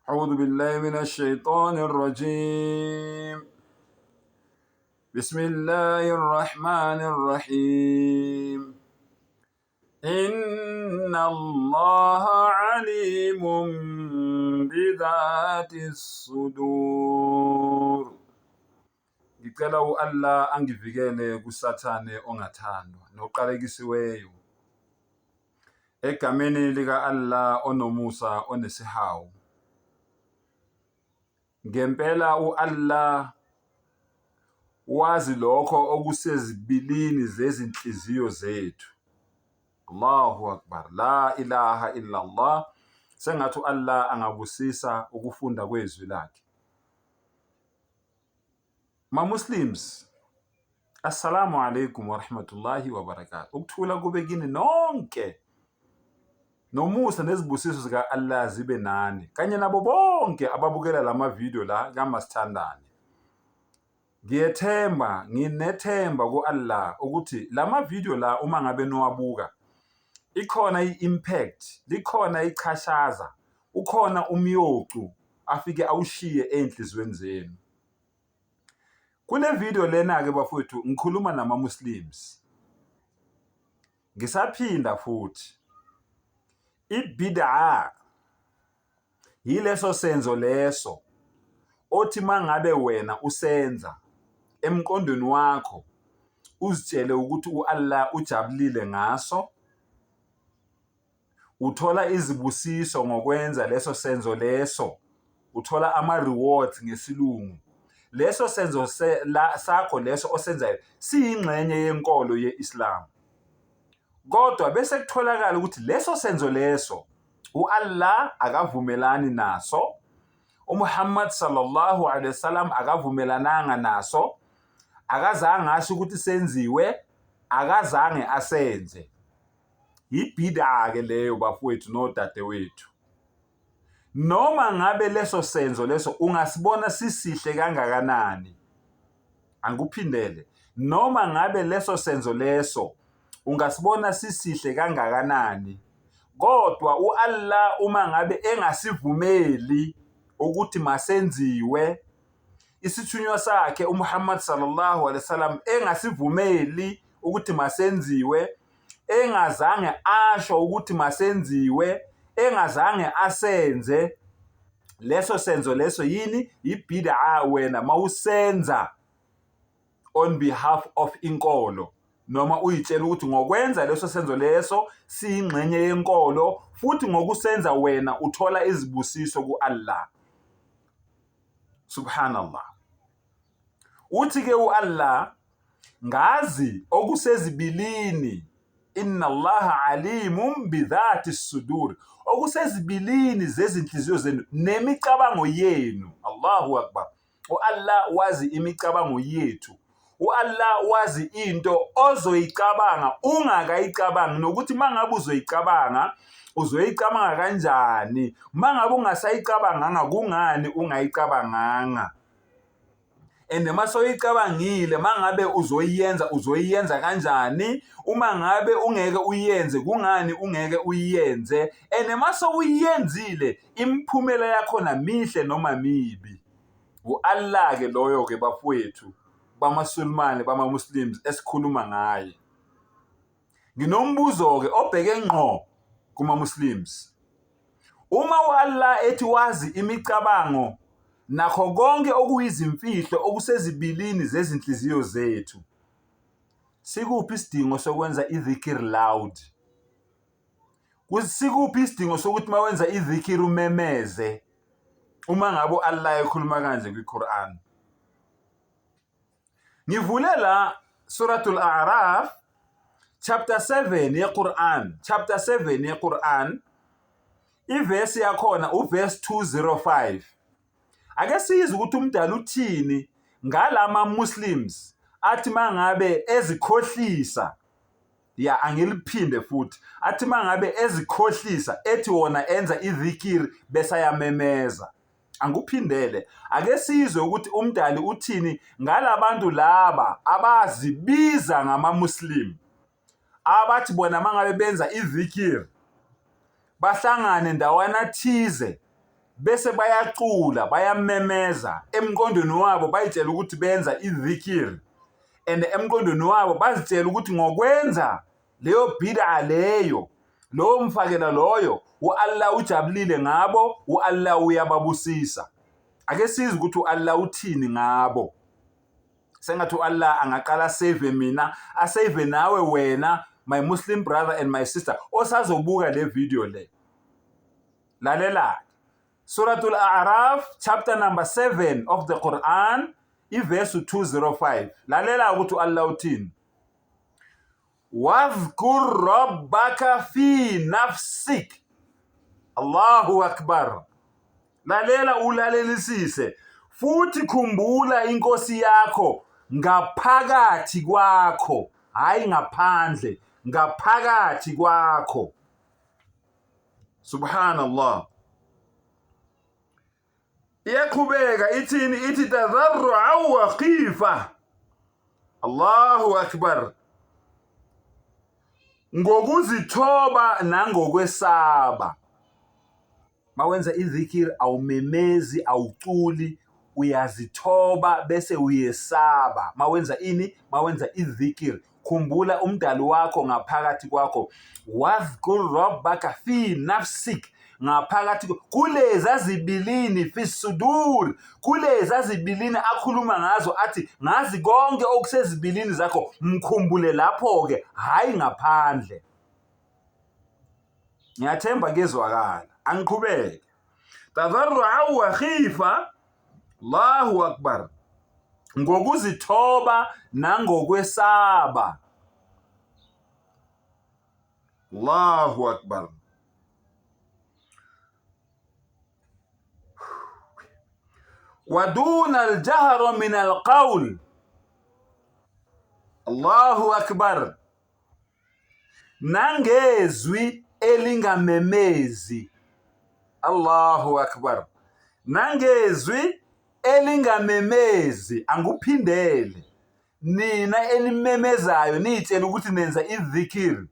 أعوذ بالله من الشيطان الرجيم. بسم الله الرحمن الرحيم. إن الله عليم بذات الصدور. Ngicela Allah angivikele kusathane ongathandwa noqalekisiweyo. Egameni lika Allah onomusa onesihawu. Ngempela uAllah wazi lokho okusezibilini zezinhliziyo zethu. Allahu Akbar, la ilaha illa Allah. Sengathi uAllah angabusisa ukufunda kwezwi lakhe. Ma-Muslims, assalamu alaikum wa rahmatullahi wa barakatuh. Ukuthula kube kini nonke. Nomusa nezibusiso zika Allah zibe nani kanye nabo bonke ababukela lama video la kaMasithandane. Nginethemba ku-Allah ukuthi lama video la uma ngabe nowabuka ikhona i-impact, likhona ichashaza, ukhona umyocu afike awushiye enhlizweni zenu. Kule video lena ke bafowethu ngikhuluma nama-Muslims. Ngisaphinda futhi. Ibid'a yileso senzo leso othi mangabe wena usenza emqondweni wakho uzitshele ukuthi uAllah ujabulile ngaso, uthola izibusiso ngokwenza leso senzo leso, uthola ama-rewards ngesilungu. Leso senzo sakho leso osenzayo siyingxenye yenkolo ye-Islam. Kodwa bese kutholakala ukuthi leso senzo leso uAllah akavumelani naso, uMuhammad sallallahu alaihi wasallam akavumelananga naso, akazange asho ukuthi senziwe, akazange asenze. Ibid'a ke leyo bafowethu nodadewethu. Noma ngabe leso senzo leso ungasibona sisihle kangakanani, angikuphindele, noma ngabe leso senzo leso ungasibona sisihle kangakanani, kodwa uAllah uma ngabe engasivumeli ukuthi masenziwe, isithunywa sakhe uMuhammad sallallahu alaihi wasallam engasivumeli ukuthi masenziwe, engazange asho ukuthi masenziwe, engazange asenze, leso senzo leso yini? Ibid'a wena mawusenza on behalf of inkolo, noma uyitshela ukuthi ngokwenza leso senzo leso siyingxenye yenkolo, futhi ngokusenza wena uthola izibusiso kuAllah. Subhanallah. Uthi ke uAllah, ngazi okusezibilini, inna Allaha alimun bidhati sudur, okusezibilini zezinhliziyo zenu nemicabango yenu. Allahu Akbar. uAllah wazi imicabango yethu. uAllah wazi into ozoyicabanga ungakayicabangi, nokuthi mangabe uzoyicabanga kanjani, mangabe ungasayicabanganga kungani ungayicabanganga. And masoyicabangile mangabe uzoyiyenza kanjani, uma ngabe ungeke uyenze kungani ungeke uyenze, and maso uyenzile imphumela yakho na mihle noma mibi. uAllah ke loyo ke bafowethu bamaSulmane bama-Muslims esikhuluma ngaye. Nginombuzo ke obheke ngqo kuma-Muslims. Uma uAllah ethi wazi imicabango nakho konke okuyizimfihlo okusezibilini zezinhliziyo zethu, sikuphi isidingo sokwenza idhikir loud? Sikuphi isidingo sokuthi mawenza idhikir umemeze uma ngabe uAllah ekhuluma kanje kwiQuran? Ngivule la Suratul A'raf chapter 7 yeQuran, chapter 7 yeQuran, iverse yakhona uverse 205. Ake sizwe ukuthi umdala uthini ngalama Muslims athi mangabe ezikhohlisa, ya angiliphinde futhi, athi mangabe ezikhohlisa ethi wona enza idhikir bese yamemeza. Angikuphindele, ake sizwe ukuthi umdali uthini ngalabantu laba abazibiza ngama-Muslim, abathi bona mangabe benza idhikir bahlangane ndawana thize bese bayacula bayamemeza emqondweni wabo bayitshela ukuthi benza izikiri and emqondweni wabo bazitshela ukuthi ngokwenza leyo bid'a leyo lowo mfakela loyo uAllah ujabulile ngabo uAllah uyababusisa. Ake siza ukuthi uAllah uthini ngabo. Sengathi uAllah angaqala save mina asave nawe wena my Muslim brother and my sister osazobuka le video le. Lalela Suratul A'raf chapter number 7 of the Quran verse 205. Lalela ukuthi uAllah uthini. Wadhkur rabbaka fi nafsik. Allahu akbar. Lalela ulalelisise futhi khumbula inkosi yakho ngaphakathi kwakho, hayi ngaphandle, ngaphakathi kwakho. Subhanallah. Iyaqhubeka ithini ithi tadarru'a wa khifa. Allahu akbar. Ngokuzithoba nangokwesaba. Mawenza izikiri awumemezi awuculi uyazithoba bese uyesaba. Mawenza ini? Mawenza izikiri. Khumbula umdali wakho ngaphakathi kwakho. Wadhkur rabbaka fi nafsik. Ngaphakathi kuleza zibilini fi sudur, kuleza zibilini akhuluma ngazo athi ngazi konke okusezibilini zakho mkhumbule lapho ke hayi ngaphandle. Ngiyathemba kezwakala. Angiqhubeke. Tadarru'a wa khifa. Allahu akbar. Ngokuzithoba nangokwesaba. Allahu akbar. Waduna al-jahra min al-qawl. Allahu akbar. Nangezwi elingamemezi. Allahu akbar. Nangezwi elingamemezi. Anguphindele. Nina elimemezayo nitshela ukuthi nenza izikiri.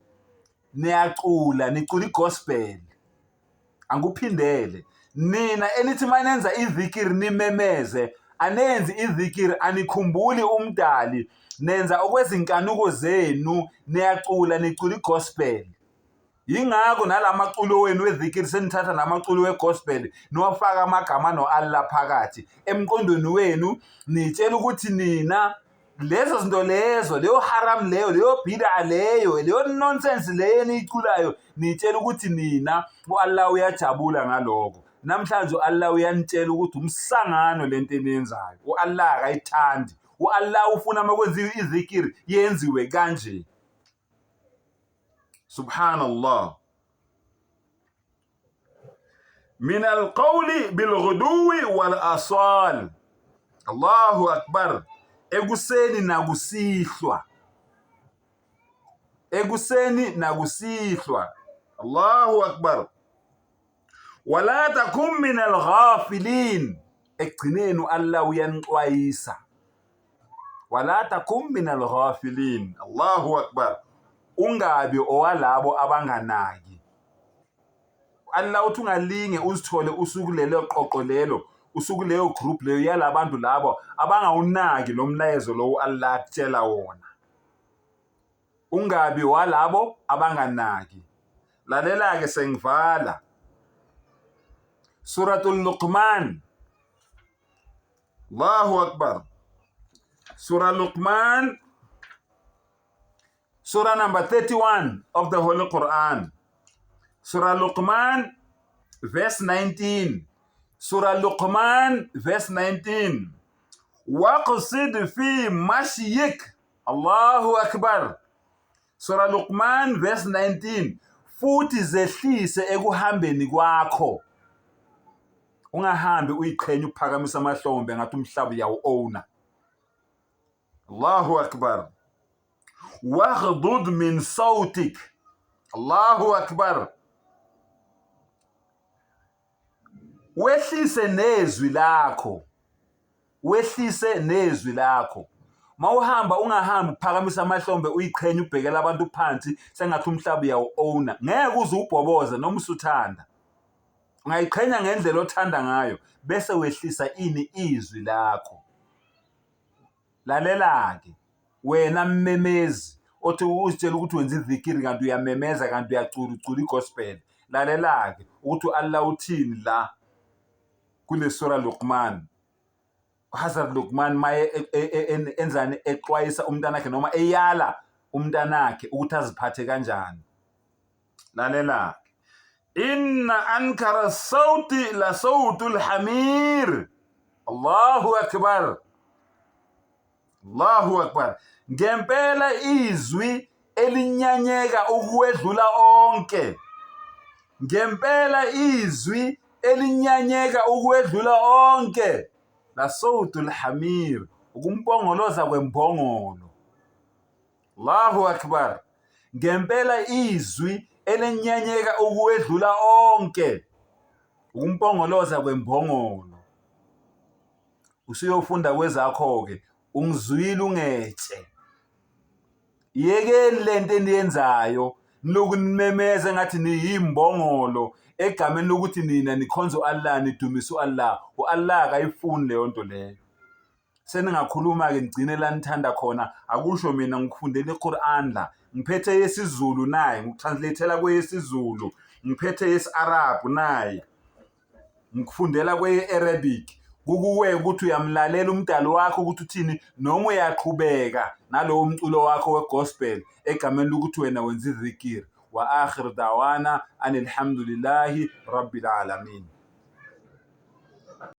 Niyacula, nicula igospel. Anguphindele. Nina enithi manenza izikiri nimemeze, anenzi izikiri anikhumbuli umdali, nenza okwezinkanuko zenu, niyacula nicula igospel. Yingakho nalamaculo wenu wezikiri senithatha namaculo wegospel niwafaka amagama noAllah phakathi. Emqondweni wenu nitshela ukuthi nina lezo zinto lezo, leyo haram leyo, leyo bid'a leyo, leyo nonsense leyo niyiculayo, nitshela ukuthi nina uAllah uyajabula ngaloko. Namhlanje uAllah uyanitshela ukuthi umsangano lento eniyenzayo. uAllah akayithandi. uAllah ufuna makwenziwe izikiri yenziwe kanje. Subhanallah. Min al-qawli bil-ghuduwi wal-asal. Allahu akbar. Ekuseni nakusihlwa. Ekuseni nakusihlwa. Allahu akbar. Wala takum min al-ghafilin. Ekugcineni uAllah uyanixwayisa. Wala takum min al-ghafilin. Allahu akbar. Ungabi owalabo abanganaki. Allah uthi ungalinge uzithole usuku lelo qoqo lelo, usuku leyo group leyo yalabantu labo abangawunaki lo mlayezo lo Allah akutshela wona. Ungabi walabo abanganaki. Lalela ke sengivala. Suratul Luqman. Allahu akbar. Surah Luqman, Surah number 31 of the Holy Quran. Surah Luqman, verse 19. Surah Luqman, verse 19. Waqsid fi mashyik. Allahu akbar. Surah Luqman, verse 19. Futhi zehlise ekuhambeni kwakho. Ungahambi uyiqhenya uphakamisa amahlombe ngathi umhlaba uyawu-owna. Allahu akbar. Waghdud min sawtik. Allahu akbar. Wehlise nezwi lakho. Wehlise nezwi lakho. Mawuhamba ungahambi uphakamisa amahlombe uyiqhenya ubhekela abantu phansi sengathi umhlaba uyawu-owna. Ngeke uze ubhoboze noma usuthanda. ungayiqhenya ngendlela othanda ngayo bese wehlisa izwi lakho. Lalela-ke wena mmemezi othi uzitshela ukuthi wenza izikiri kanti uyamemeza kanti ucula igospel. Lalela-ke ukuthi Allah uthini la kule sura Luqman. Hazrat Luqman maye enzani exwayisa umntanakhe noma eyala umntanakhe ukuthi aziphathe kanjani. Lalela, inna ankara sauti la sautul hamir. Allahu akbar, Allahu akbar. Ngempela izwi elinyanyeka ukwedlula onke. Ngempela izwi elinyanyeka ukwedlula onke. La sautul hamir, ukumpongoloza kwembongolo. Allahu akbar. Ngempela izwi elinyanyeka ukwedlula onke. Ukumpongoloza kwembongolo. Usiyofunda kwezakho-ke, ungizwile ungetshe. Yekeni lento eniyenzayo niloku nimemeze ngathi niyimbongolo egameni lokuthi nina nikhonza u-Allah, nidumisa u-Allah. U-Allah akayifuni leyo nto leyo. Seningakhuluma-ke nigcine la nithanda khona. Akusho mina ngikufundela iQur'an la, ngiphethe yesiZulu naye ngikutranslathela kweyesiZulu, ngiphethe yesi-Arab naye ngikufundela kweye-Arabic. Kukuwe ukuthi uyamlalela umdali wakho ukuthi uthini noma uyaqhubeka nalowo mculo wakho wegospel egameni lokuthi wena wenza izikiri. Wa akhir dawana anilhamdulillahi rabbil alamin.